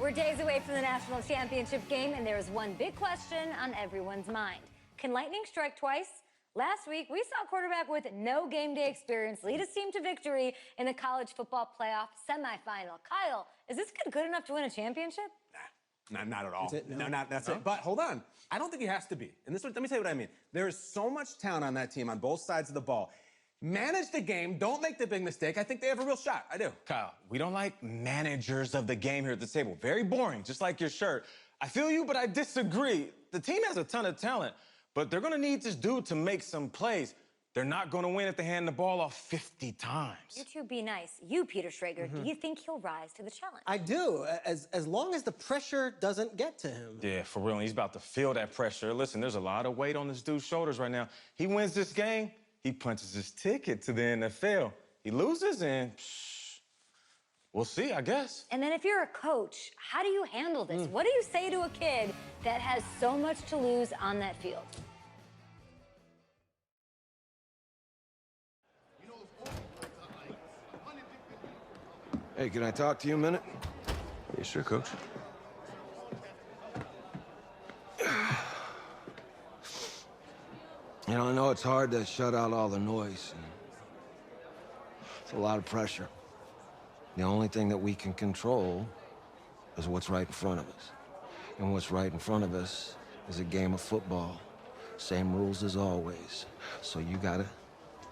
We're days away from the national championship game, and there is one big question on everyone's mind. Can lightning strike twice? Last week, we saw a quarterback with no game day experience lead his team to victory in the college football playoff semifinal. Kyle, is this kid good enough to win a championship? Nah, not at all. No, That's it. But hold on. I don't think he has to be. And let me tell you what I mean. There is so much talent on that team on both sides of the ball. Manage the game. Don't make the big mistake. I think they have a real shot. I do. Kyle, we don't like managers of the game here at the table. Very boring, just like your shirt. I feel you, but I disagree. The team has a ton of talent, but they're going to need this dude to make some plays. They're not going to win if they hand the ball off 50 times. You two be nice. You, Peter Schrager, do you think he'll rise to the challenge? I do, as long as the pressure doesn't get to him. Yeah, for real. He's about to feel that pressure. Listen, there's a lot of weight on this dude's shoulders right now. He wins this game, he punches his ticket to the NFL. He loses, and we'll see, I guess. And then if you're a coach, how do you handle this? What do you say to a kid that has so much to lose on that field? Hey, can I talk to you a minute? Yeah, sure, Coach. You know, I know it's hard to shut out all the noise. It's a lot of pressure. The only thing that we can control is what's right in front of us. And what's right in front of us is a game of football. Same rules as always. So you gotta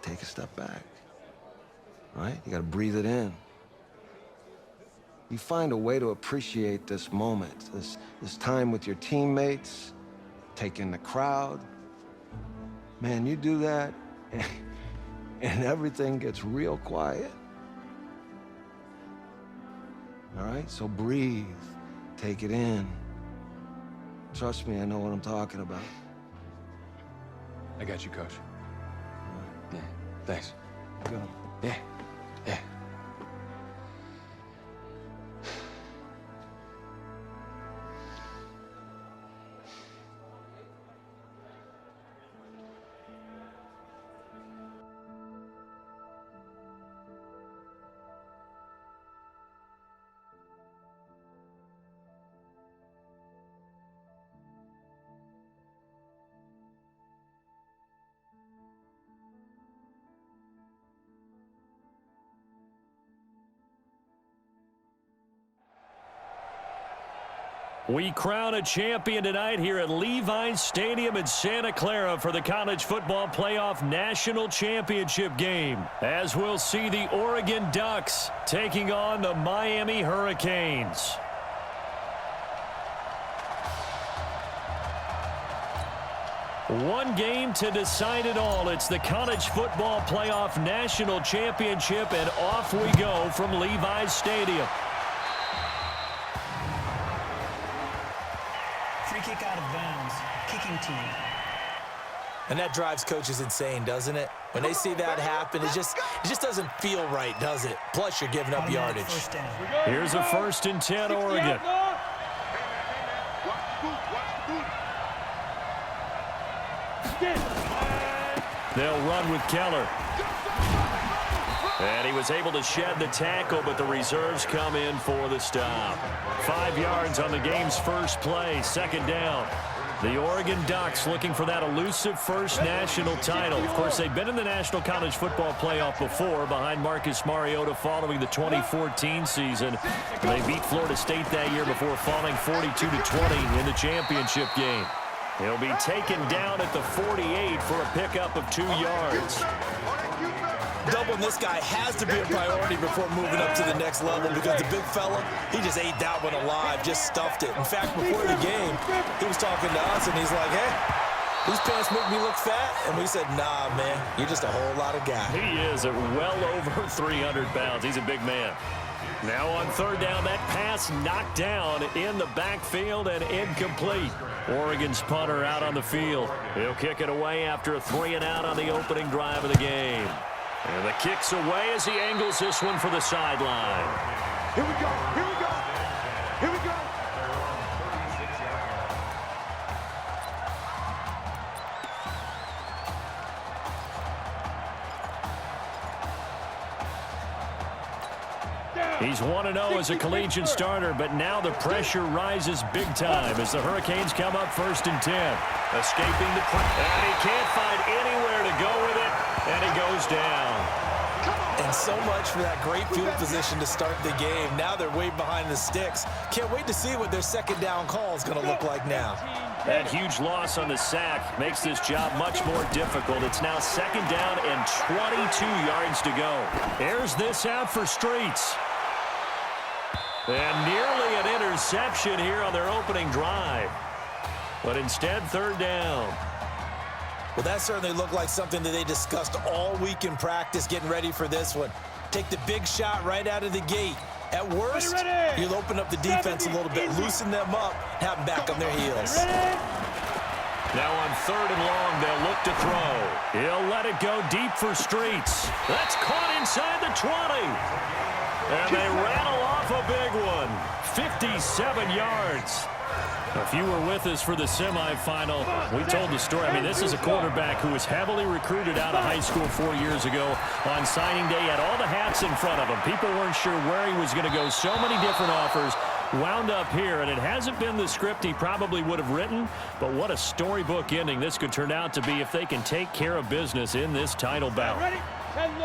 take a step back, right? You gotta breathe it in. You find a way to appreciate this moment, this time with your teammates, take in the crowd. Man, you do that, and everything gets real quiet. All right, so breathe, take it in. Trust me, I know what I'm talking about. I got you, Coach. Yeah, thanks. Go. Yeah, yeah. We crown a champion tonight here at Levi Stadium in Santa Clara for the College Football Playoff National Championship game, as we'll see the Oregon Ducks taking on the Miami Hurricanes. One game to decide it all. It's the College Football Playoff National Championship, and off we go from Levi Stadium. Free kick out of bounds, kicking team. And that drives coaches insane, doesn't it? When they see that happen, it just doesn't feel right, does it? Plus, you're giving up yardage. Here's a 1st and 10, Oregon. They'll run with Keller. And he was able to shed the tackle, but the reserves come in for the stop. 5 yards on the game's first play, 2nd down. The Oregon Ducks looking for that elusive first national title. Of course, they've been in the National College Football Playoff before behind Marcus Mariota following the 2014 season. They beat Florida State that year before falling 42-20 in the championship game. He'll be taken down at the 48 for a pickup of 2 yards. Doubling this guy has to be a priority before moving up to the next level, because the big fella, he just ate that one alive, just stuffed it. In fact, before the game, he was talking to us, and he's like, hey, these pants make me look fat. And we said, nah, man, you're just a whole lot of guy. He is at well over 300 pounds. He's a big man. Now on 3rd down, that pass knocked down in the backfield and incomplete. Oregon's punter out on the field. He'll kick it away after a 3-and-out on the opening drive of the game. And the kick's away as he angles this one for the sideline. Here we go. Here we go. Here we go. He's 1-0 as a collegiate starter, but now the pressure rises big time as the Hurricanes come up 1st and 10. Escaping the pressure, and he can't find anywhere to go with it, and he goes down. And so much for that great field position to start the game. Now they're way behind the sticks. Can't wait to see what their second down call is going to look like now. That huge loss on the sack makes this job much more difficult. It's now 2nd down and 22 yards to go. Airs this out for Streets. And nearly an interception here on their opening drive. But instead, 3rd down. Well, that certainly looked like something that they discussed all week in practice, getting ready for this one. Take the big shot right out of the gate. At worst, you'll open up the defense a little bit, loosen them up, have them back on their heels. Now on 3rd and long, they'll look to throw. He'll let it go deep for Streets. That's caught inside the 20. And they rattle off a big one. 57 yards. If you were with us for the semifinal, we told the story. I mean, this is a quarterback who was heavily recruited out of high school 4 years ago. On signing day, had all the hats in front of him. People weren't sure where he was going to go. So many different offers. Wound up here, and it hasn't been the script he probably would have written, but what a storybook ending this could turn out to be if they can take care of business in this title bout.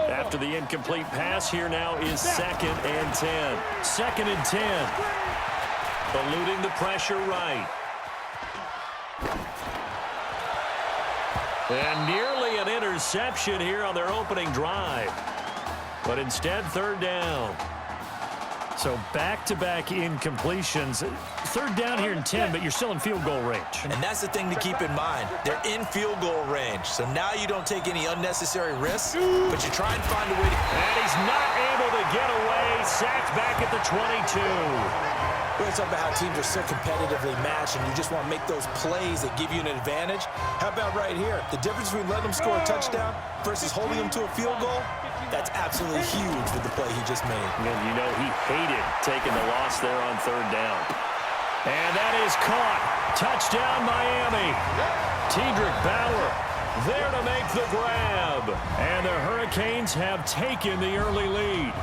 After the incomplete pass, here now is 2nd and 10. 2nd and 10. Eluding the pressure right. And nearly an interception here on their opening drive. But instead, 3rd down. So back-to-back incompletions. 3rd down here in 10, but you're still in field goal range. And that's the thing to keep in mind. They're in field goal range. So now you don't take any unnecessary risks, but you try and find a way to... And he's not able to get away. Sacked back at the 22. We're talking about how teams are so competitively matched, and you just want to make those plays that give you an advantage. How about right here? The difference between letting them score a touchdown versus holding them to a field goal, that's absolutely huge with the play he just made. And you know he hated taking the loss there on 3rd down. And that is caught. Touchdown, Miami. Tedrick Bauer there to make the grab. And the Hurricanes have taken the early lead.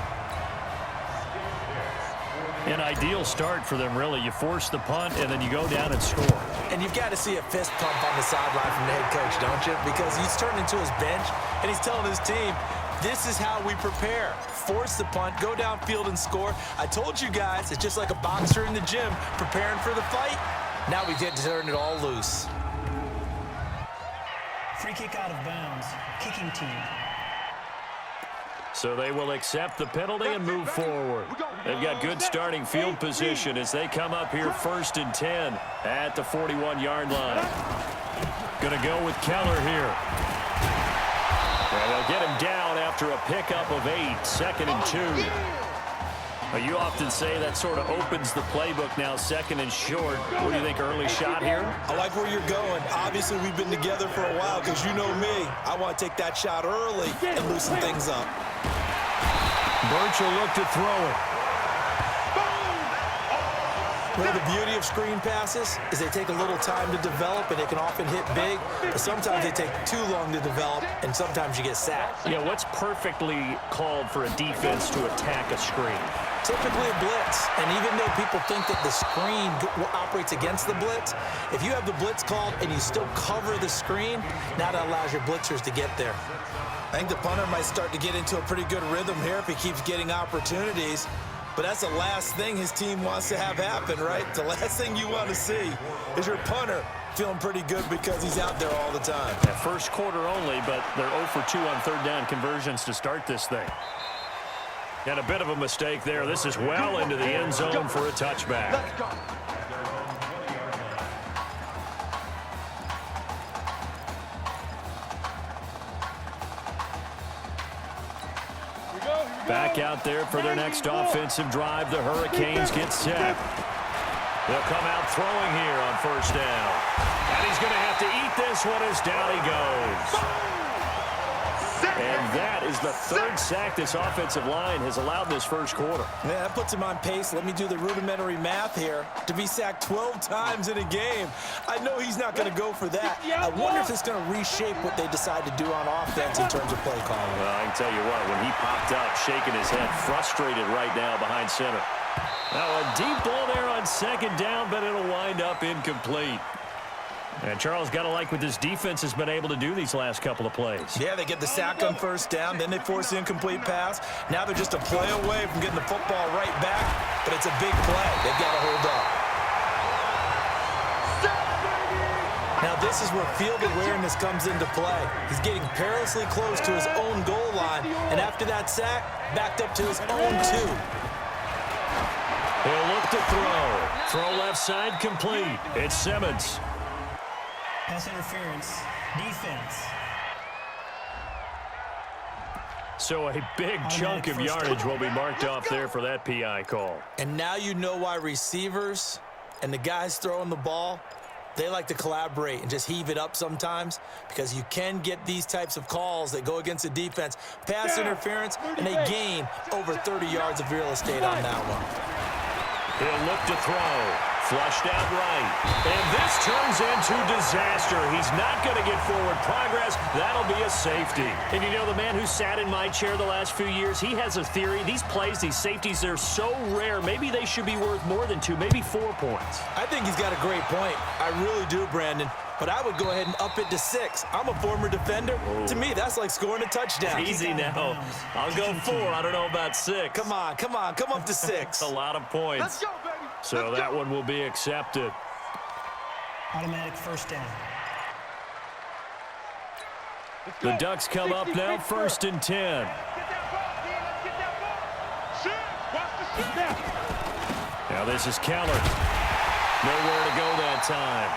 An ideal start for them, really. You force the punt, and then you go down and score. And you've got to see a fist pump on the sideline from the head coach, don't you? Because he's turned into his bench, and he's telling his team, this is how we prepare. Force the punt, go downfield and score. I told you guys, it's just like a boxer in the gym preparing for the fight. Now we get to turn it all loose. Free kick out of bounds. Kicking team. So they will accept the penalty and move forward. They've got good starting field position as they come up here 1st and 10 at the 41-yard line. Going to go with Keller here. And they'll get him down after a pickup of 8, 2nd and 2. You often say that sort of opens the playbook now, 2nd and short. What do you think, early shot here? I like where you're going. Obviously, we've been together for a while because you know me. I want to take that shot early and loosen things up. Birch will look to throw it. Well, the beauty of screen passes is they take a little time to develop, and they can often hit big, but sometimes they take too long to develop, and sometimes you get sacked. Yeah, what's perfectly called for a defense to attack a screen? Typically a blitz, and even though people think that the screen operates against the blitz, if you have the blitz called and you still cover the screen, now that allows your blitzers to get there. I think the punter might start to get into a pretty good rhythm here if he keeps getting opportunities. But that's the last thing his team wants to have happen, right? The last thing you want to see is your punter feeling pretty good because he's out there all the time. Yeah, first quarter only, but they're 0 for 2 on 3rd down conversions to start this thing. And a bit of a mistake there. This is well into the end zone for a touchback. Back out there for their next offensive drive. The Hurricanes get set. They'll come out throwing here on 1st down. And he's going to have to eat this one as down he goes. And that is the third sack this offensive line has allowed this first quarter. Yeah, that puts him on pace. Let me do the rudimentary math here. To be sacked 12 times in a game, I know he's not going to go for that. I wonder if it's going to reshape what they decide to do on offense in terms of play calling. Well, I can tell you what, when he popped up, shaking his head, frustrated right now behind center. Now a deep ball there on second down, but it'll wind up incomplete. And Charles, got to like what this defense has been able to do these last couple of plays. Yeah, they get the sack on first down, then they force the incomplete pass. Now they're just a play away from getting the football right back, but it's a big play. They've got to hold up. Now this is where field awareness comes into play. He's getting perilously close to his own goal line, and after that sack, backed up to his own 2. He'll look to throw. Throw left side complete. It's Simmons. Pass interference. Defense. So a big chunk of yardage will be marked off there for that PI call. And now you know why receivers and the guys throwing the ball, they like to collaborate and just heave it up sometimes, because you can get these types of calls that go against the defense. Pass interference, and they gain over 30 yards of real estate on that one. He'll look to throw. Flushed out right. And this turns into disaster. He's not going to get forward progress. That'll be a safety. And you know, the man who sat in my chair the last few years, he has a theory. These plays, these safeties, they're so rare. Maybe they should be worth more than 2, maybe 4 points. I think he's got a great point. I really do, Brandon. But I would go ahead and up it to 6. I'm a former defender. To me, that's like scoring a touchdown. Easy now. I'll go 4. I don't know about 6. Come on, come on. Come up to 6. A lot of points. Let's go, baby. So that one will be accepted. Automatic first down. The Ducks come up now, 1st and 10. Now this is Keller. Nowhere to go that time.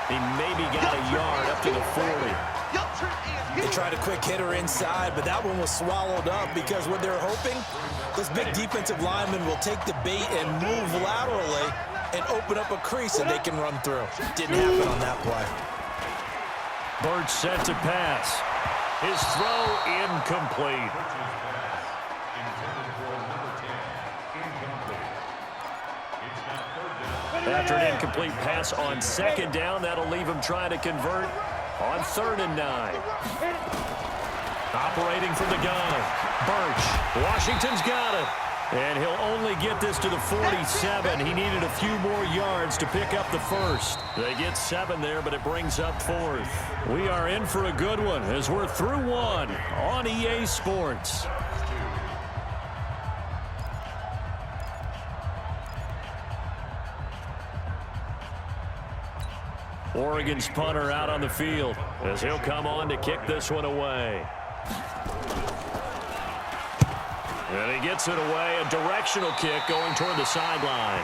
He maybe got a yard up to the 40. They tried a quick hitter inside, but that one was swallowed up because what they're hoping, those big defensive linemen will take the bait and move laterally and open up a crease that they can run through. Didn't happen on that play. Birch set to pass. His throw incomplete. After an incomplete pass on second down, that'll leave him trying to convert on 3rd and 9. Operating from the gun, Birch. Washington's got it. And he'll only get this to the 47. He needed a few more yards to pick up the first. They get 7 there, but it brings up 4th. We are in for a good one as we're through 1 on EA Sports. Oregon's punter out on the field as he'll come on to kick this one away. And he gets it away, a directional kick going toward the sideline.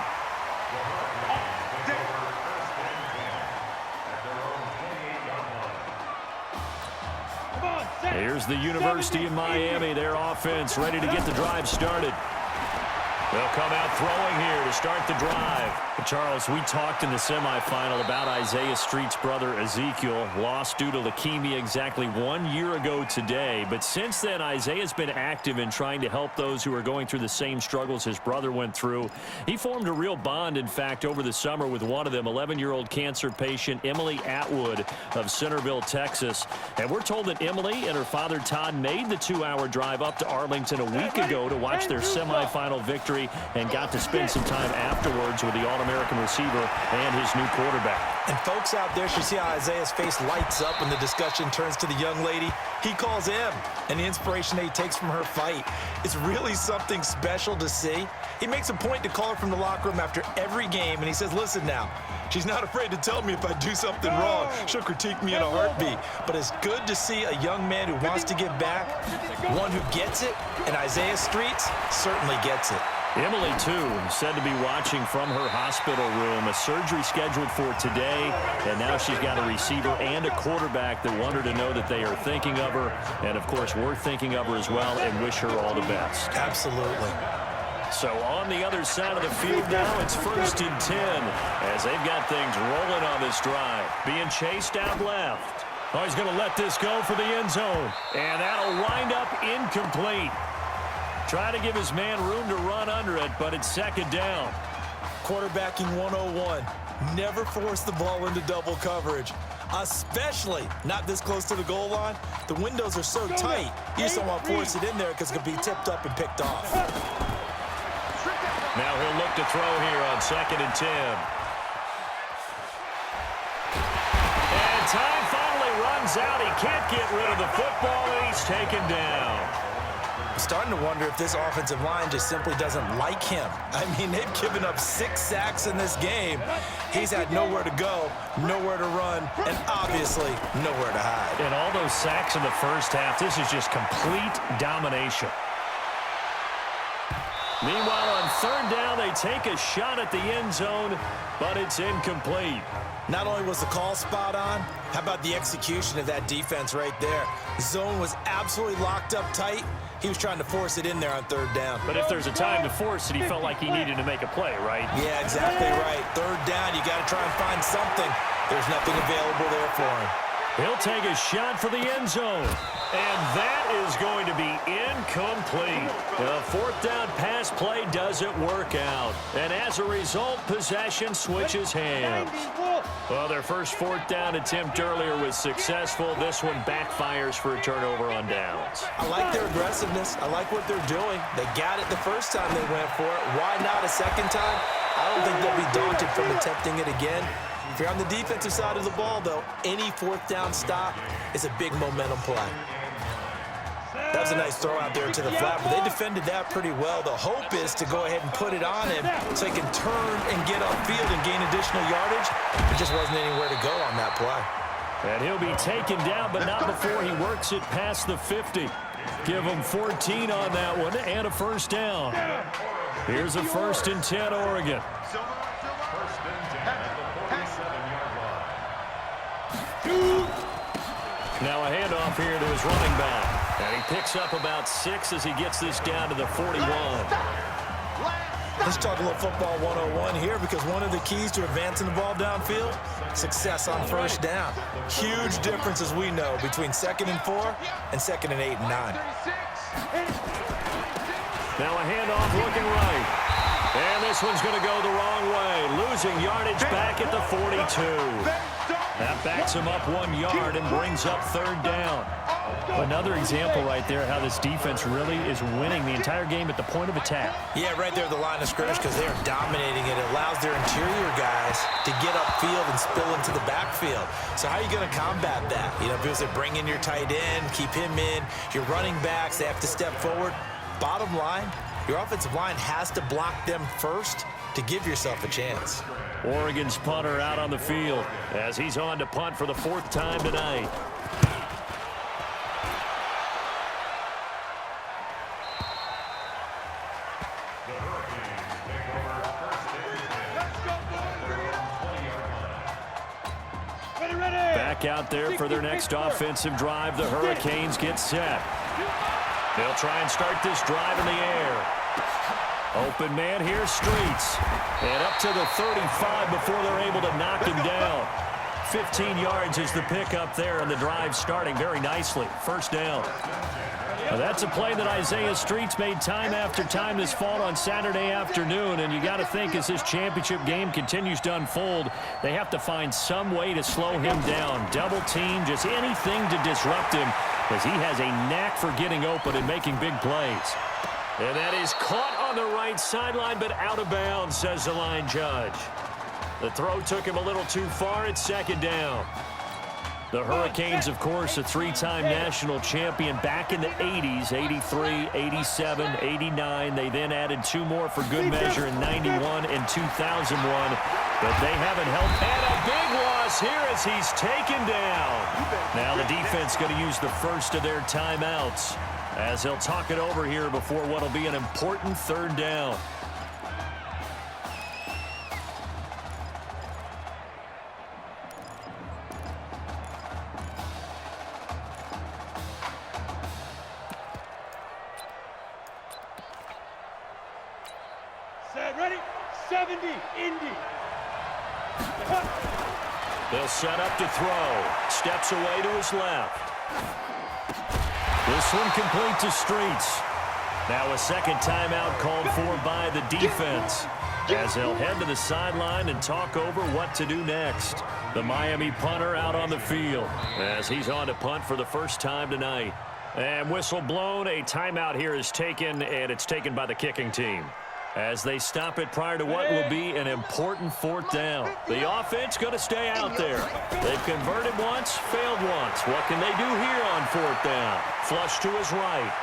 Here's the University of Miami, their offense ready to get the drive started. They'll come out throwing here to start the drive. Charles, we talked in the semifinal about Isaiah Street's brother Ezekiel, lost due to leukemia exactly 1 year ago today. But since then, Isaiah's been active in trying to help those who are going through the same struggles his brother went through. He formed a real bond, in fact, over the summer with one of them, 11-year-old cancer patient Emily Atwood of Centerville, Texas. And we're told that Emily and her father Todd made the 2-hour drive up to Arlington a week ago to watch their semifinal victory and got to spend some time afterwards with the All-American receiver and his new quarterback. And folks out there should see how Isaiah's face lights up when the discussion turns to the young lady he calls him and the inspiration that he takes from her fight. It's really something special to see. He makes a point to call her from the locker room after every game, and he says, listen now, she's not afraid to tell me if I do something wrong. She'll critique me in a heartbeat. But it's good to see a young man who wants to give back, one who gets it, and Isaiah Streets certainly gets it. Emily, too, said to be watching from her hospital room. A surgery scheduled for today, and now she's got a receiver and a quarterback that want her to know that they are thinking of her, and, of course, we're thinking of her as well and wish her all the best. Absolutely. So on the other side of the field now, it's 1st and 10 as they've got things rolling on this drive. Being chased out left. Oh, he's going to let this go for the end zone. And that'll wind up incomplete. Try to give his man room to run under it, but it's second down. Quarterbacking 101. Never force the ball into double coverage, especially not this close to the goal line. The windows are so tight, you just don't want to force it in there because it could be tipped up and picked off. Now he'll look to throw here on 2nd and 10. And time finally runs out. He can't get rid of the football, and he's taken down. I'm starting to wonder if this offensive line just simply doesn't like him. I mean, they've given up 6 sacks in this game. He's had nowhere to go, nowhere to run, and obviously nowhere to hide. And all those sacks in the first half, this is just complete domination. Meanwhile, on 3rd down, they take a shot at the end zone, but it's incomplete. Not only was the call spot on, how about the execution of that defense right there? The zone was absolutely locked up tight. He was trying to force it in there on 3rd down. But if there's a time to force it, he felt like he needed to make a play, right? Yeah, exactly right. 3rd down, you got to try and find something. There's nothing available there for him. He'll take a shot for the end zone. And that is going to be incomplete. The 4th down pass play doesn't work out. And as a result, possession switches hands. Well, their first 4th down attempt earlier was successful. This one backfires for a turnover on downs. I like their aggressiveness. I like what they're doing. They got it the first time they went for it. Why not a second time? I don't think they'll be daunted from attempting it again. If you're on the defensive side of the ball, though, any 4th down stop is a big momentum play. That was a nice throw out there to the flat, but they defended that pretty well. The hope is to go ahead and put it on him so he can turn and get upfield and gain additional yardage. There just wasn't anywhere to go on that play. And he'll be taken down, but not before he works it past the 50. Give him 14 on that one and a 1st down. Here's a 1st and 10, Oregon. Now a handoff here to his running back. And he picks up about 6 as he gets this down to the 41. Let's talk a little football 101 here, because one of the keys to advancing the ball downfield, success on 1st down. Huge difference, as we know, between 2nd and 4 and 2nd and 8 and 9. Now a handoff looking right. And this one's going to go the wrong way. Losing yardage back at the 42. That backs him up 1 yard and brings up 3rd down. Another example right there how this defense really is winning the entire game at the point of attack. Yeah, right there at the line of scrimmage, because they're dominating it. It allows their interior guys to get upfield and spill into the backfield. So how are you going to combat that? You know, because they bring in your tight end, keep him in. Your running backs, they have to step forward. Bottom line, your offensive line has to block them first to give yourself a chance. Oregon's punter out on the field as he's on to punt for the 4th time tonight. Back out there for their next offensive drive. The Hurricanes get set. They'll try and start this drive in the air. Open man here, Streets. And up to the 35 before they're able to knock him down. 15 yards is the pickup there, and the drive starting very nicely. 1st down. Now that's a play that Isaiah Streets made time after time this fall on Saturday afternoon, and you got to think as this championship game continues to unfold, they have to find some way to slow him down. Double team, just anything to disrupt him, because he has a knack for getting open and making big plays. And that is caught on the right sideline, but out of bounds, says the line judge. The throw took him a little too far. It's 2nd down. The Hurricanes, of course, a 3-time national champion back in the 80s, 83, 87, 89. They then added 2 more for good measure in 91 and 2001. But they haven't helped. And a big loss here as he's taken down. Now the defense going to use the first of their timeouts as they'll talk it over here before what will be an important 3rd down. They'll set up to throw. Steps away to his left. This one complete to Streets. Now a second timeout called for by the defense, as they'll head to the sideline and talk over what to do next. The Miami punter out on the field as he's on to punt for the first time tonight. And whistle blown, a timeout here is taken, and it's taken by the kicking team, as they stop it prior to what will be an important fourth down. The offense going to stay out there. They've converted once, failed once. What can they do here on fourth down? Flush to his right.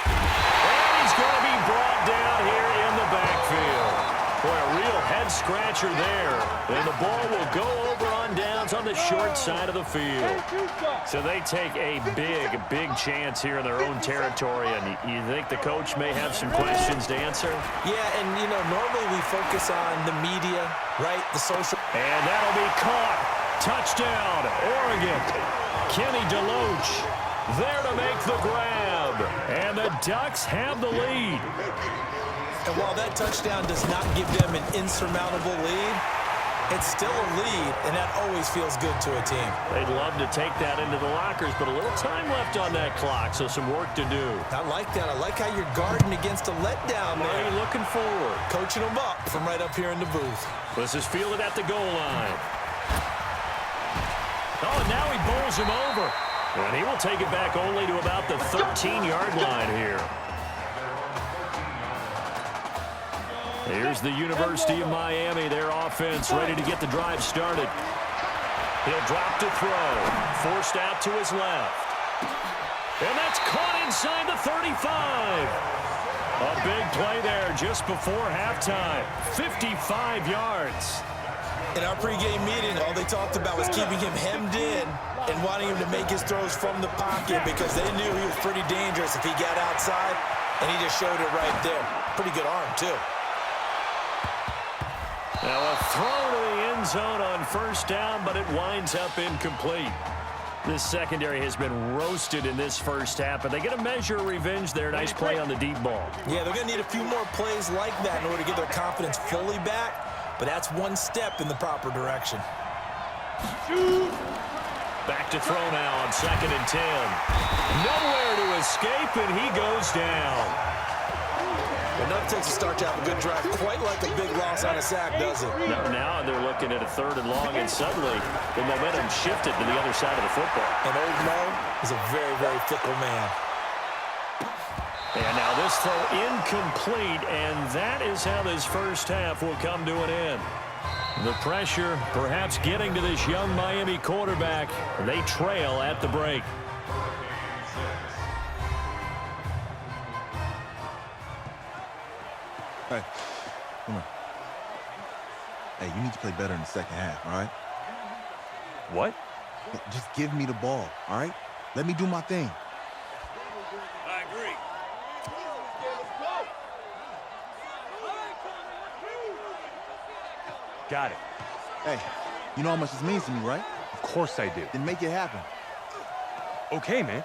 And he's going to be brought down here in the backfield. Boy, a real head-scratcher there. And the ball will go over on downs on the short side of the field. So they take a big chance here in their own territory. And you think the coach may have some questions to answer? Yeah, and, you know, normally we focus on the media, right, the social. And that'll be caught. Touchdown, Oregon. Kenny DeLoach there to make the grab. And the Ducks have the lead. And while that touchdown does not give them an insurmountable lead, it's still a lead, and that always feels good to a team. They'd love to take that into the lockers, but a little time left on that clock, so some work to do. I like that. I like how you're guarding against a letdown there. Hey, looking forward. Coaching them up from right up here in the booth. This is fielded at the goal line. Oh, and now he bowls him over. And he will take it back only to about the 13-yard line here. Here's the University of Miami, their offense ready to get the drive started. He'll drop to throw. Forced out to his left. And that's caught inside the 35. A big play there just before halftime. 55 yards. In our pregame meeting, all they talked about was keeping him hemmed in and wanting him to make his throws from the pocket because they knew he was pretty dangerous if he got outside, and he just showed it right there. Pretty good arm, too. Now a throw to the end zone on first down, but it winds up incomplete. This secondary has been roasted in this first half, but they get a measure of revenge there. Nice play on the deep ball. Yeah, they're going to need a few more plays like that in order to get their confidence fully back, but that's one step in the proper direction. Back to throw now on 2nd and 10. Nowhere to escape, and he goes down. Enough takes a start to have a good drive, quite like a big loss on a sack, does it? No, now they're looking at a 3rd and long, and suddenly the momentum shifted to the other side of the football. And old Mo is a very, very fickle man. And now this throw incomplete, and that is how this first half will come to an end. The pressure perhaps getting to this young Miami quarterback. They trail at the break. Hey, come on. Hey, you need to play better in the second half, all right? What? Just give me the ball, all right? Let me do my thing. I agree. Got it. Hey, you know how much this means to me, right? Of course I do. Then make it happen. Okay, man.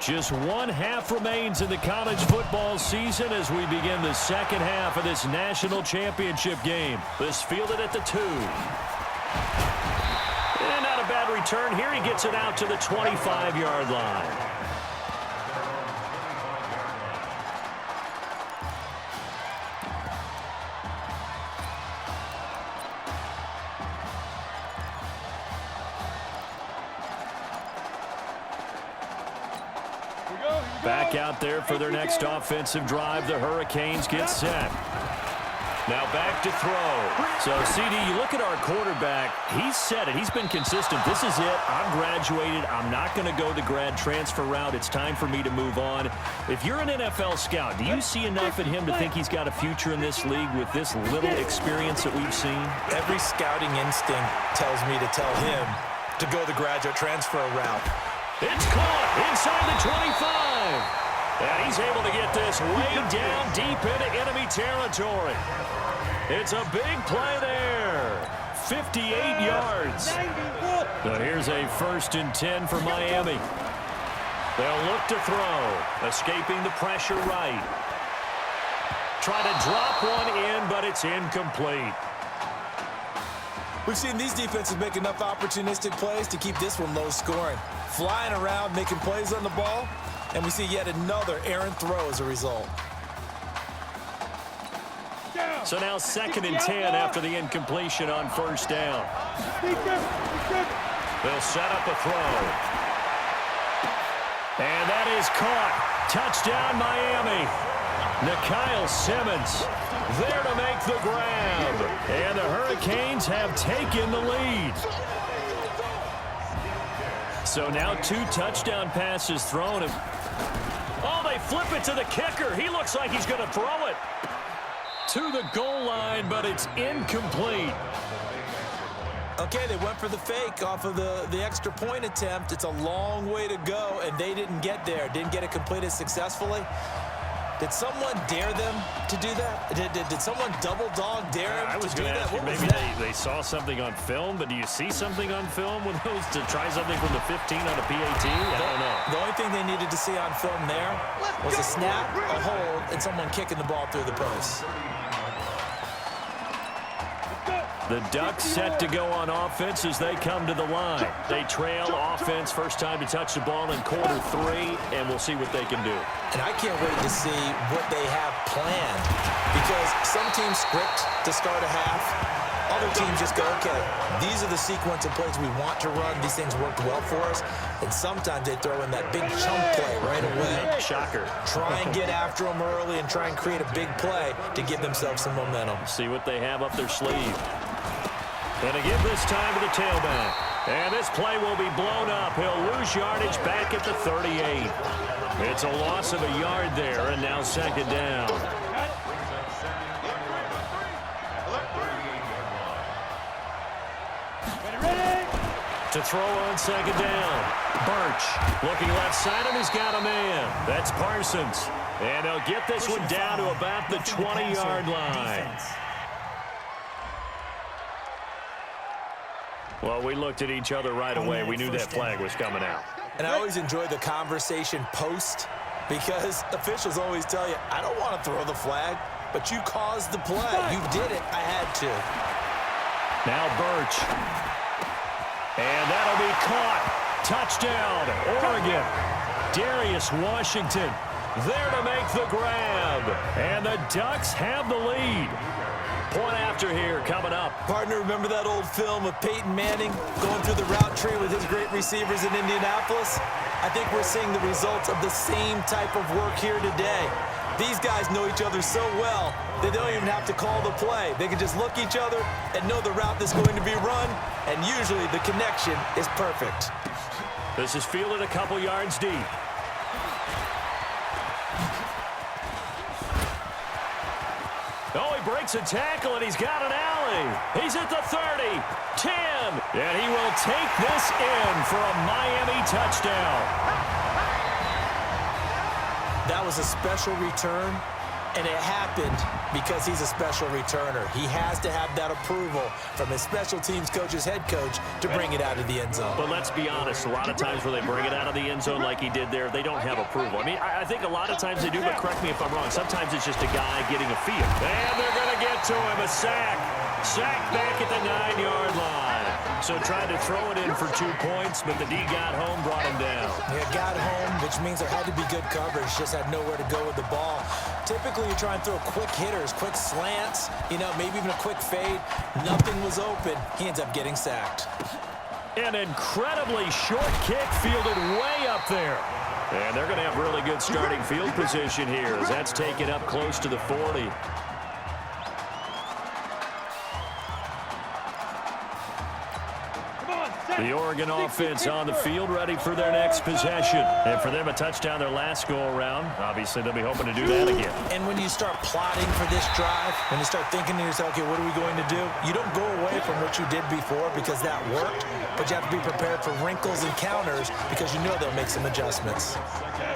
Just one half remains in the college football season as we begin the second half of this national championship game. This fielded at the 2. And not a bad return here. He gets it out to the 25-yard line. Back out there for their next offensive drive. The Hurricanes get set. Now back to throw. So, CD, you look at our quarterback. He's said it. He's been consistent. This is it. I'm graduated. I'm not going to go the grad transfer route. It's time for me to move on. If you're an NFL scout, do you see enough in him to think he's got a future in this league with this little experience that we've seen? Every scouting instinct tells me to tell him to go the graduate transfer route. It's caught inside the 25. And he's able to get this way down deep into enemy territory. It's a big play there. 58 yards. So here's a 1st and 10 for Miami. They'll look to throw. Escaping the pressure right. Try to drop one in, but it's incomplete. We've seen these defenses make enough opportunistic plays to keep this one low scoring. Flying around, making plays on the ball, and we see yet another errant throw as a result. So now 2nd and 10 after the incompletion on 1st down. They'll set up a throw. And that is caught. Touchdown, Miami. Nikhil Simmons there to make the grab. And the Hurricanes have taken the lead. So now 2 touchdown passes thrown. Oh, they flip it to the kicker. He looks like he's going to throw it to the goal line, but it's incomplete. Okay, they went for the fake off of the extra point attempt. It's a long way to go, and they didn't get there. Didn't get it completed successfully. Did someone dare them to do that? Did someone double dog dare them I was to do going to that? ask you, What was maybe that? they saw something on film, but do you see something on film with those to try something from the 15 on a PAT? I don't know. The only thing they needed to see on film there was a snap, a hold, and someone kicking the ball through the post. The Ducks set to go on offense as they come to the line. They trail offense, first time to touch the ball in Q3, and we'll see what they can do. And I can't wait to see what they have planned, because some teams script to start a half. Other teams just go, okay, these are the sequence of plays we want to run. These things worked well for us. And sometimes they throw in that big chunk play right away. Shocker. Try and get after them early and try and create a big play to give themselves some momentum. See what they have up their sleeve. And again this time to the tailback. And this play will be blown up. He'll lose yardage back at the 38. It's a loss of a yard there, and now 2nd down. To throw on 2nd down. Birch looking left side, and he's got a man. That's Parsons. And they'll get this one down to about the 20-yard line. Well, we looked at each other right away. We knew that flag was coming out. And I always enjoy the conversation post, because officials always tell you, I don't want to throw the flag, but you caused the play. You did it. I had to. Now Birch. And that'll be caught. Touchdown, Oregon. Darius Washington there to make the grab. And the Ducks have the lead. Point after here coming up. Partner, remember that old film of Peyton Manning going through the route tree with his great receivers in Indianapolis? I think we're seeing the results of the same type of work here today. These guys know each other so well, they don't even have to call the play. They can just look each other and know the route that's going to be run, and usually the connection is perfect. This is fielded a couple yards deep. Oh, he breaks a tackle, and he's got an alley. He's at the 30, 10, and he will take this in for a Miami touchdown. That was a special return, and it happened because he's a special returner. He has to have that approval from his special teams coach's head coach to bring it out of the end zone. But let's be honest, a lot of times where they bring it out of the end zone like he did there, they don't have approval. I mean, I think a lot of times they do, but correct me if I'm wrong. Sometimes it's just a guy getting a feel. And they're going to get to him, a sack. Sack back at the 9-yard line. So tried to throw it in for 2 points, but the D got home, brought him down. Yeah, got home, which means there had to be good coverage. Just had nowhere to go with the ball. Typically, you try and throw quick hitters, quick slants, maybe even a quick fade. Nothing was open. He ends up getting sacked. An incredibly short kick fielded way up there. And they're going to have really good starting field position here as that's taken up close to the 40. The Oregon offense on the field ready for their next possession. And for them, a touchdown their last go-around. Obviously, they'll be hoping to do that again. And when you start plotting for this drive, when you start thinking to yourself, okay, what are we going to do? You don't go away from what you did before because that worked, but you have to be prepared for wrinkles and counters because you know they'll make some adjustments.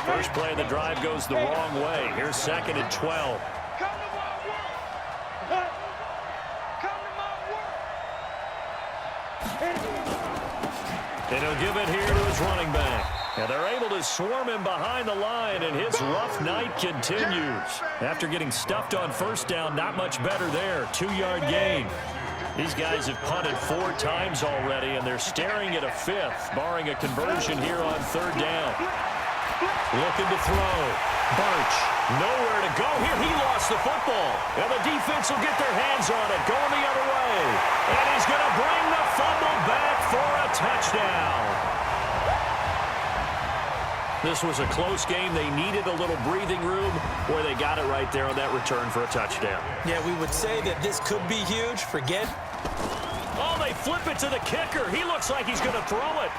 First play of the drive goes the wrong way. Here's 2nd and 12. And he'll give it here to his running back. And they're able to swarm him behind the line, and his rough night continues. After getting stuffed on first down, not much better there. 2-yard gain. These guys have punted 4 times already, and they're staring at a 5th, barring a conversion here on 3rd down. Looking to throw. Birch, nowhere to go here. He lost the football, and the defense will get their hands on it, going the other way. And he's going to bring the fumble back for a touchdown. This was a close game. They needed a little breathing room, where they got it right there on that return for a touchdown. Yeah, we would say that this could be huge. Forget. Oh, they flip it to the kicker. He looks like he's going to throw it.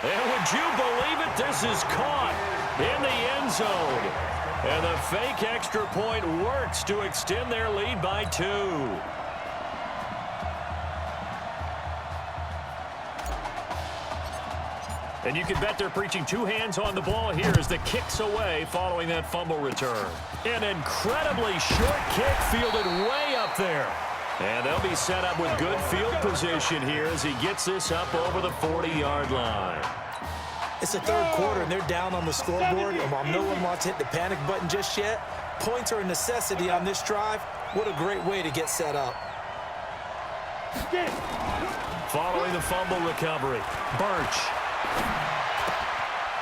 And would you believe it? This is caught in the end zone. And the fake extra point works to extend their lead by 2. And you can bet they're preaching 2 hands on the ball here as the kick's away following that fumble return. An incredibly short kick fielded way up there. And they'll be set up with good field position here as he gets this up over the 40-yard line. It's the 3rd quarter, and they're down on the scoreboard. And while no one wants to hit the panic button just yet, points are a necessity on this drive. What a great way to get set up. Following the fumble recovery, Birch.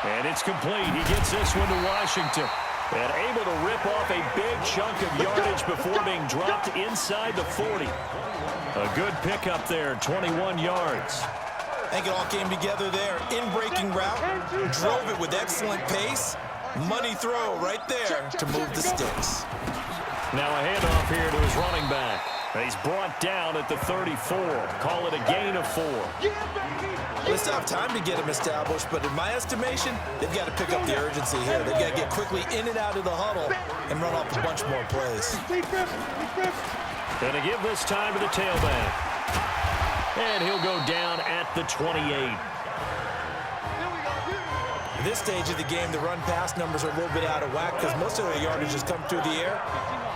And it's complete. He gets this one to Washington. And able to rip off a big chunk of yardage before being dropped inside the 40. A good pickup there, 21 yards. I think it all came together there. In-breaking route, drove it with excellent pace. Money throw right there to move the sticks. Now a handoff here to his running back. He's brought down at the 34. Call it a gain of 4. They still have time to get him established, but in my estimation, they've got to pick up the urgency here. They've got to get quickly in and out of the huddle and run off a bunch more plays. Gonna give this time to the tailback. And he'll go down at the 28. At this stage of the game, the run-pass numbers are a little bit out of whack because most of their yardage has come through the air.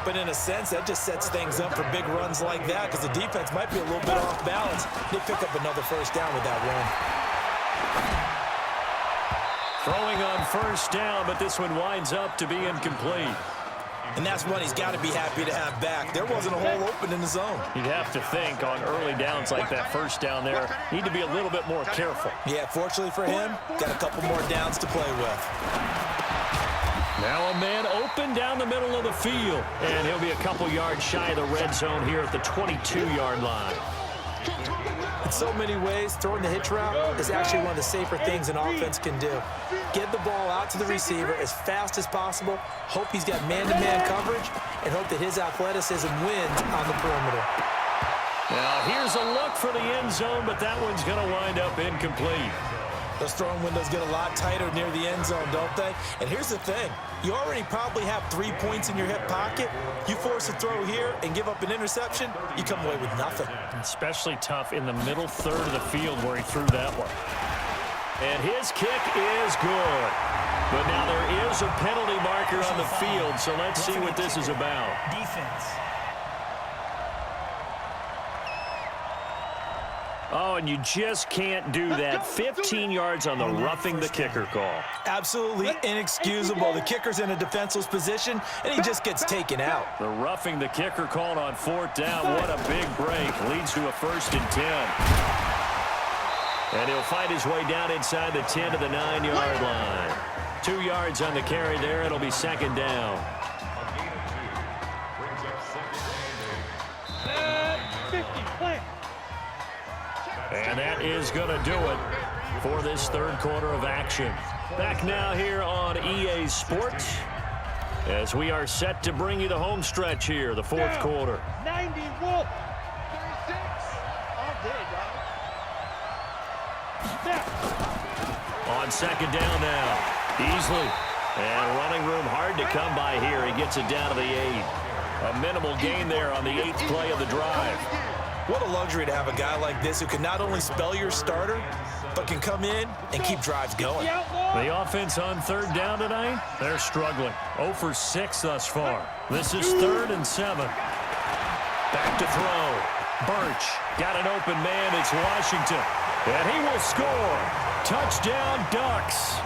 But in a sense, that just sets things up for big runs like that because the defense might be a little bit off balance. They pick up another first down with that run. Throwing on first down, but this one winds up to be incomplete. And that's one he's got to be happy to have back. There wasn't a hole open in the zone. You'd have to think on early downs like that first down there, need to be a little bit more careful. Yeah, fortunately for him, got a couple more downs to play with. Now a man open down the middle of the field. And he'll be a couple yards shy of the red zone here at the 22-yard line. In so many ways, throwing the hitch route is actually one of the safer things an offense can do. Get the ball out to the receiver as fast as possible, hope he's got man-to-man coverage, and hope that his athleticism wins on the perimeter. Now here's a look for the end zone, but that one's going to wind up incomplete. Those throwing windows get a lot tighter near the end zone, don't they? And here's the thing. You already probably have 3 points in your hip pocket. You force a throw here and give up an interception, you come away with nothing. Especially tough in the middle third of the field where he threw that one. And his kick is good. But now there is a penalty marker on the field, so let's see what this is about. Defense. Oh, and you just can't do that. 15 yards on the roughing the kicker call. Absolutely inexcusable. The kicker's in a defenseless position, and he just gets taken out. The roughing the kicker called on 4th down. What a big break. Leads to a 1st and 10. And he'll fight his way down inside the 10 to the 9-yard line. 2 yards on the carry there. It'll be 2nd down. And that is going to do it for this 3rd quarter of action. Back now here on EA Sports as we are set to bring you the home stretch here, the 4th quarter. 90 Wolf. 36 On 2nd down now. Easily. And running room hard to come by here. He gets it down to the 8. A minimal gain there on the 8th play of the drive. What a luxury to have a guy like this who can not only spell your starter, but can come in and keep drives going. The offense on 3rd down tonight, they're struggling. 0 for 6 thus far. This is 3rd and 7. Back to throw. Birch got an open man. It's Washington. And he will score. Touchdown, Ducks.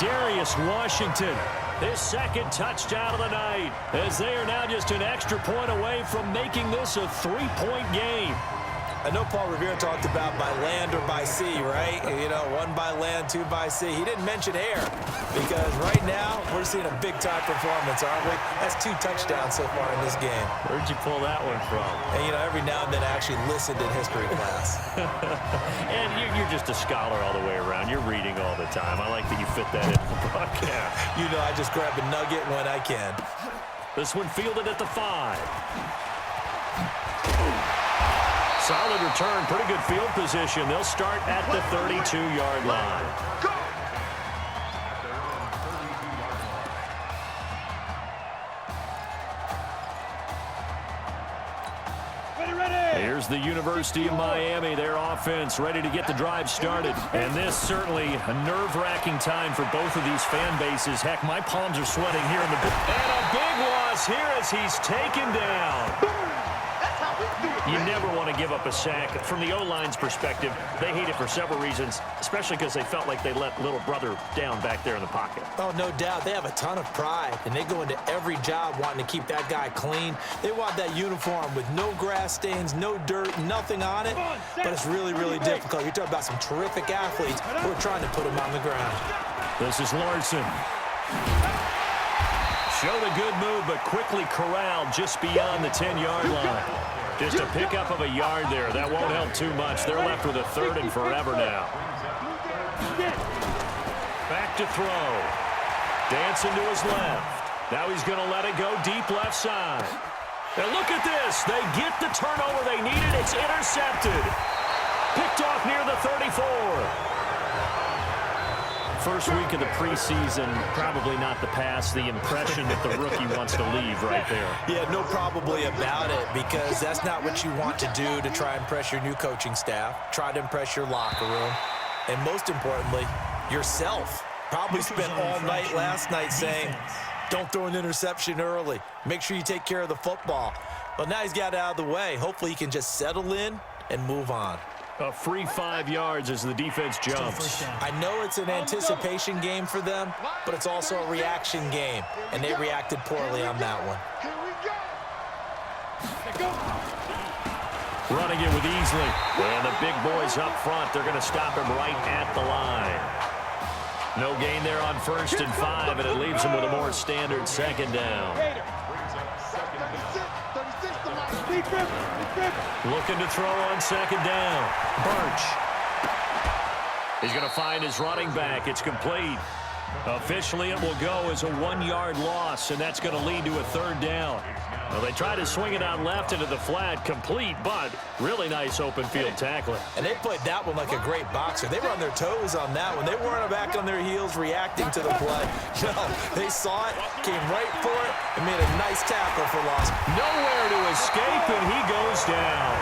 Darius Washington, his second touchdown of the night, as they are now just an extra point away from making this a 3-point game. I know Paul Revere talked about by land or by sea, right? You know, 1 by land, 2 by sea. He didn't mention air because right now we're seeing a big-time performance, aren't we? That's 2 touchdowns so far in this game. Where'd you pull that one from? And, you know, every now and then I actually listened in history class. And you're just a scholar all the way around. You're reading all the time. I like that you fit that in the broadcast. You know, I just grab a nugget when I can. This one fielded at the 5. Solid return, pretty good field position. They'll start at the 32-yard line. Here's the University of Miami, their offense ready to get the drive started. And this certainly a nerve-wracking time for both of these fan bases. Heck, my palms are sweating here in the... And a big loss here as he's taken down. You never want to give up a sack. From the O-line's perspective, they hate it for several reasons, especially because they felt like they let little brother down back there in the pocket. Oh, no doubt. They have a ton of pride, and they go into every job wanting to keep that guy clean. They want that uniform with no grass stains, no dirt, nothing on it, but it's really, really difficult. You're talking about some terrific athletes who are trying to put him on the ground. This is Larson. Showed a good move, but quickly corralled just beyond the 10-yard line. Just a pickup of a yard there. That won't help too much. They're left with a 3rd and forever now. Back to throw. Dancing to his left. Now he's going to let it go deep left side. And look at this. They get the turnover they needed. It's intercepted. Picked off near the 34. First week of the preseason, probably not the pass, the impression that the rookie wants to leave right there. Yeah, no probably about it, because that's not what you want to do to try and impress your new coaching staff, try to impress your locker room, and most importantly, yourself. Probably spent all night last night saying, don't throw an interception early. Make sure you take care of the football. But now he's got it out of the way. Hopefully he can just settle in and move on. A free 5 yards as the defense jumps. I know it's an anticipation game for them, but it's also a reaction game, and they reacted poorly on that one. Running it with Easley. And the big boys up front, they're going to stop him right at the line. No gain there on 1st and 5, and it leaves him with a more standard 2nd down. Looking to throw on 2nd down. Birch. He's going to find his running back. It's complete. Officially, it will go as a 1-yard loss, and that's going to lead to a 3rd down. Well, they tried to swing it out left into the flat, complete, but really nice open field tackling. And they played that one like a great boxer. They were on their toes on that one. They weren't back on their heels reacting to the play. No, they saw it, came right for it, and made a nice tackle for loss. Nowhere to escape, and he goes down.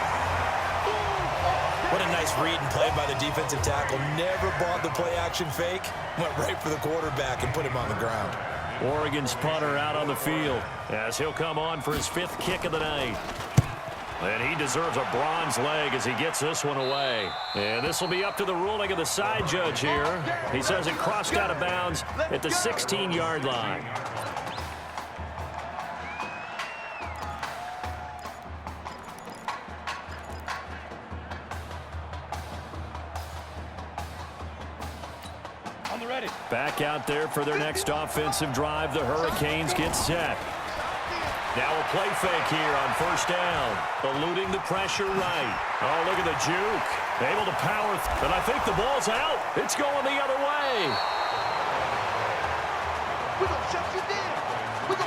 What a nice read and play by the defensive tackle. Never bought the play-action fake. Went right for the quarterback and put him on the ground. Oregon's punter out on the field as he'll come on for his 5th kick of the night. And he deserves a bronze leg as he gets this one away. And this will be up to the ruling of the side judge here. He says it crossed out of bounds at the 16-yard line. Back out there for their next offensive drive. The Hurricanes get set. Now a play fake here on 1st down. Eluding the pressure right. Oh, look at the juke. Able to power, but I think the ball's out. It's going the other way.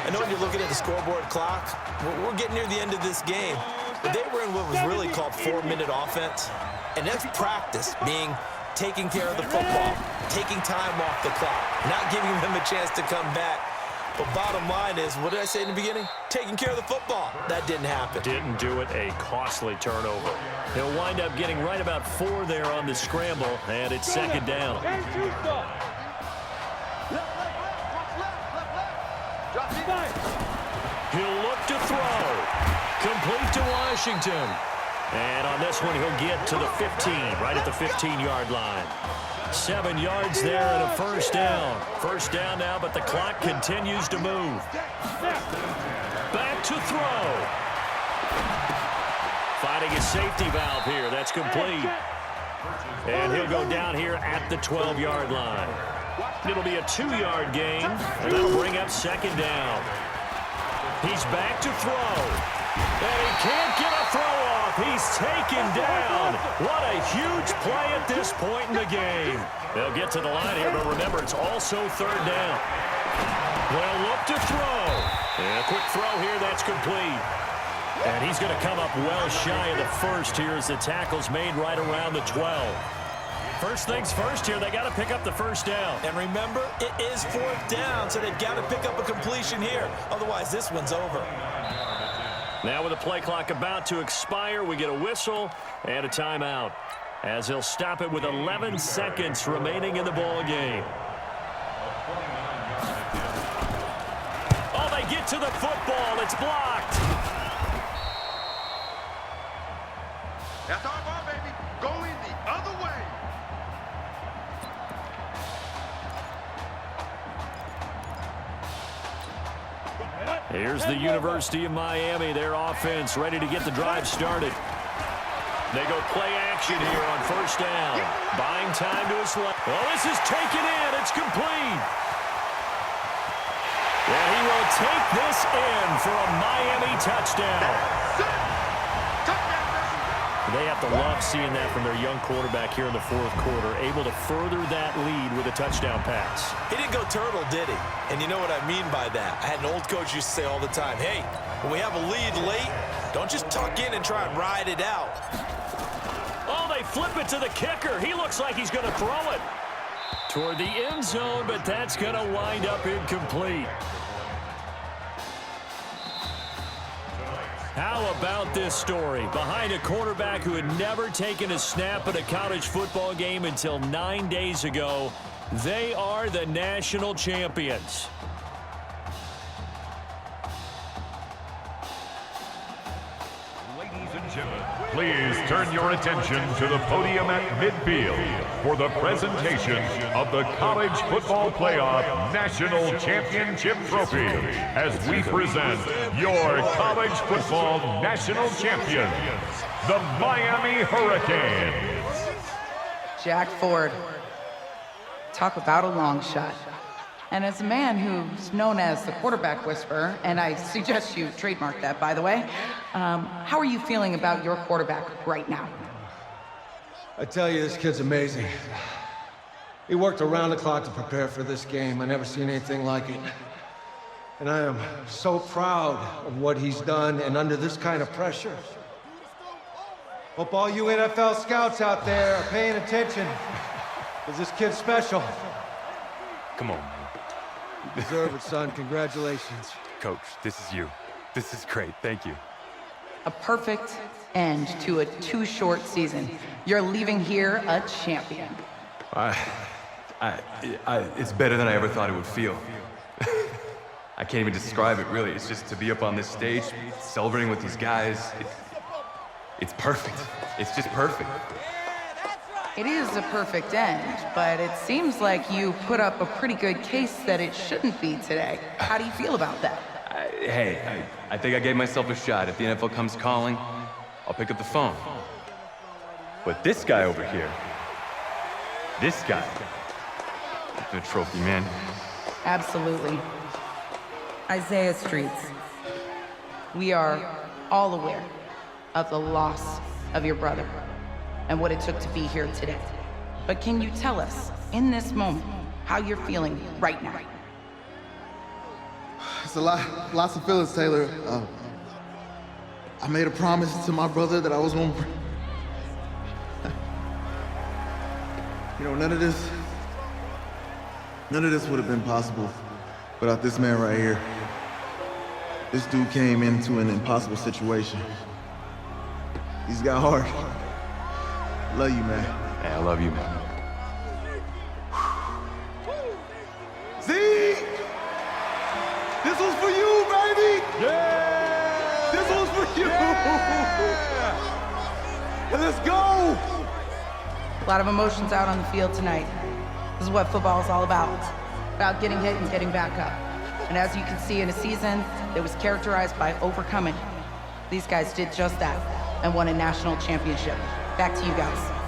I know when you're looking at the scoreboard clock, we're getting near the end of this game. But they were in what was really called 4-minute offense. And that's practice, being taking care of the football, taking time off the clock, not giving them a chance to come back. But bottom line is, what did I say in the beginning? Taking care of the football. That didn't happen. Didn't do it. A costly turnover. He'll wind up getting right about 4 there on the scramble, and it's 2nd down. He'll look to throw. Complete to Washington. And on this one, he'll get to the 15, right at the 15-yard line. 7 yards there and a first down. First down now, but the clock continues to move. Back to throw. Finding a safety valve here. That's complete. And he'll go down here at the 12-yard line. It'll be a 2-yard gain, and that'll bring up second down. He's back to throw. And he can't get a throw off. He's taken down. What a huge play at this point in the game. They'll get to the line here, but remember, it's also third down. They'll look to throw. And a quick throw here, that's complete. And he's going to come up well shy of the first here as the tackle's made right around the 12. First things first here, they got to pick up the first down. And remember, it is fourth down, so they've got to pick up a completion here. Otherwise, this one's over. Now with the play clock about to expire, we get a whistle and a timeout, as he'll stop it with 11 seconds remaining in the ball game. Oh, they get to the football. It's blocked. That's our ball, baby. Going the other way. Here's the University of Miami, their offense ready to get the drive started. They go play action here on first down. Buying time to his left. Well, this is taken in. It's complete. And he will take this in for a Miami touchdown. They have to love seeing that from their young quarterback here in the fourth quarter, able to further that lead with a touchdown pass. He didn't go turtle, did he? And you know what I mean by that. I had an old coach used to say all the time, hey, when we have a lead late, don't just tuck in and try and ride it out. Oh, they flip it to the kicker. He looks like he's going to throw it toward the end zone, but that's going to wind up incomplete. How about this story? Behind a quarterback who had never taken a snap at a college football game until 9 days ago, they are the national champions. Ladies and gentlemen, please turn your attention to the podium at midfield for the presentation of the College Football Playoff National Championship Trophy as we present your college football national champions, the Miami Hurricanes. Jack Ford. Talk about a long shot. And as a man who's known as the quarterback whisperer, and I suggest you trademark that, by the way, how are you feeling about your quarterback right now? I tell you, this kid's amazing. He worked around the clock to prepare for this game. I never seen anything like it. And I am so proud of what he's done, and under this kind of pressure. Hope all you NFL scouts out there are paying attention, because this kid's special. Come on, man. You deserve it, son. Congratulations. Coach, this is you. This is great. Thank you. A perfect end to a too short season. You're leaving here a champion. It's better than I ever thought it would feel. I can't even describe it, really. It's just to be up on this stage, celebrating with these guys. It's perfect. It's just perfect. It is a perfect end, but it seems like you put up a pretty good case that it shouldn't be today. How do you feel about that? I think I gave myself a shot. If the NFL comes calling, I'll pick up the phone. But this guy over here, this guy, the trophy, man. Absolutely. Isaiah Streets, we are all aware of the loss of your brother and what it took to be here today. But can you tell us, in this moment, how you're feeling right now? It's lots of feelings, Taylor. I made a promise to my brother that I was going to... You know, none of this would have been possible without this man right here. This dude came into an impossible situation. He's got heart. Love you, man. Yeah, I love you, man. Sieg! This was for you, baby! Yeah! This was for you! Yeah! Let's go! A lot of emotions out on the field tonight. This is what football is all about getting hit and getting back up. And as you can see, in a season that was characterized by overcoming, these guys did just that and won a national championship. Back to you guys.